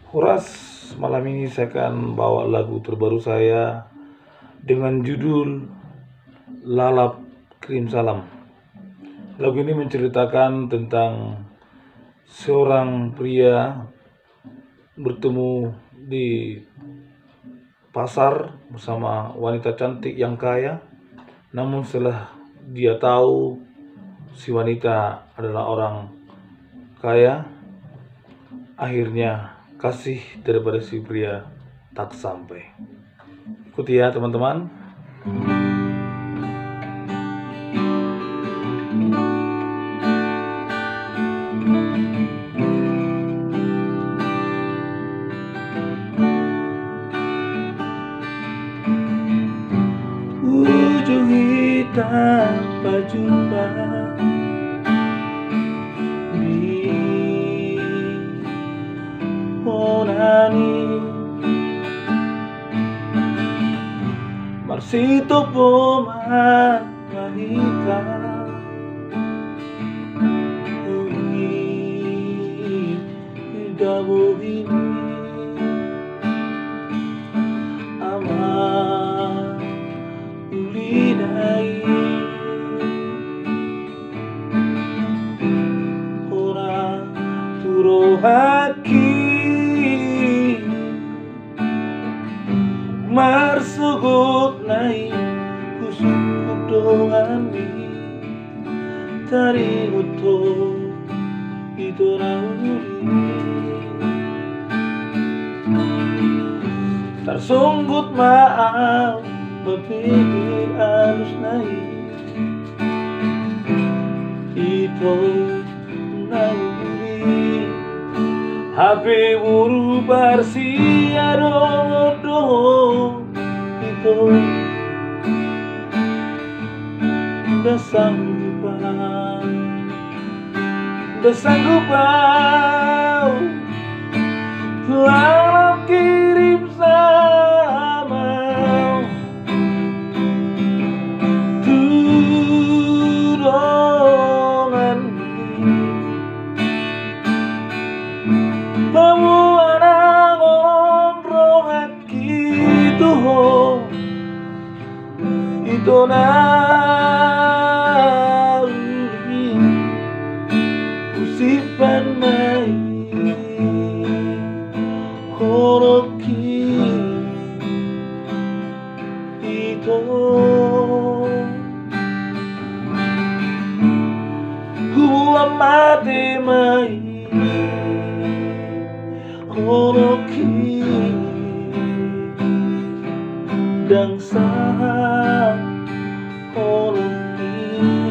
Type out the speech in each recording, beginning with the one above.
Horas, malam ini saya akan bawa lagu terbaru saya dengan judul Lalap Kirim Salam. Lagu ini menceritakan tentang seorang pria bertemu di pasar bersama wanita cantik yang kaya. Namun setelah dia tahu si wanita adalah orang kaya, akhirnya kasih daripada si pria tak sampai. Ikuti ya teman-teman. Ujung hitam berjumpa di Onani Marsito Poman Mahita Ui Dabo ini Ama Ulinai Ora Turo Haki Marsugut nai kusuk doani tari uto itu rauri tersunggut maaf bepedi alus nai itu nauri Habe buru barsiado do itu desanggupan lalap kirim sama tudongan Bamuana ngolong gitu itu nauli usipan mai horoki itu hua mate mai horoki dan sah horoki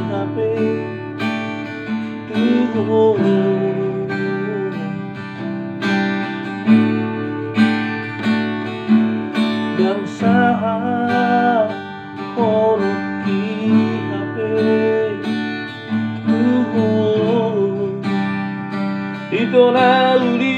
habe tuh dan sah horoki habe tuh itu nauli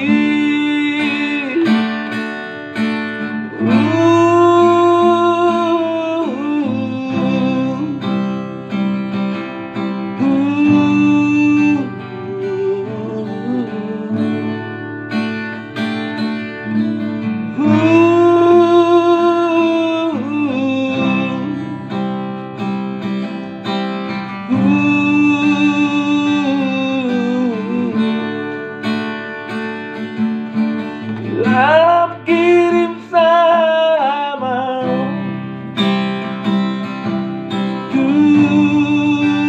lalap kirim sama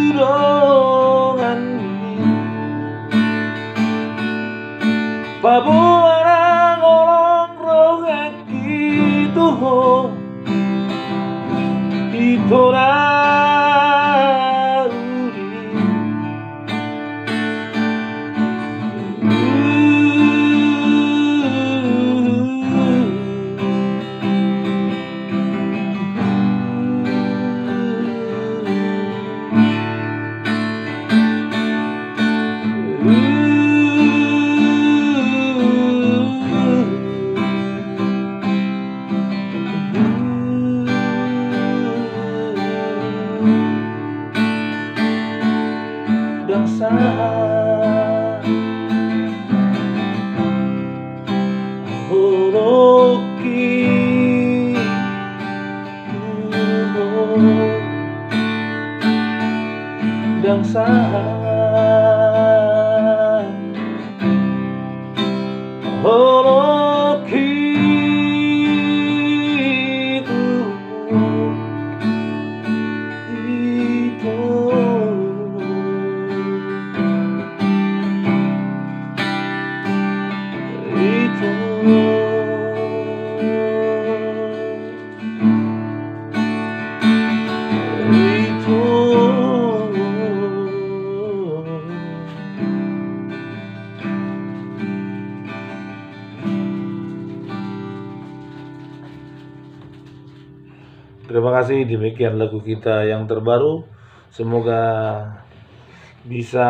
tudongan Babuana ngolong rohek gitu itu Terima kasih, demikian lagu kita yang terbaru. Semoga bisa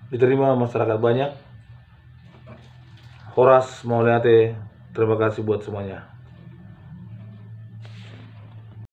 diterima masyarakat banyak. Horas Mauliate, terima kasih buat semuanya.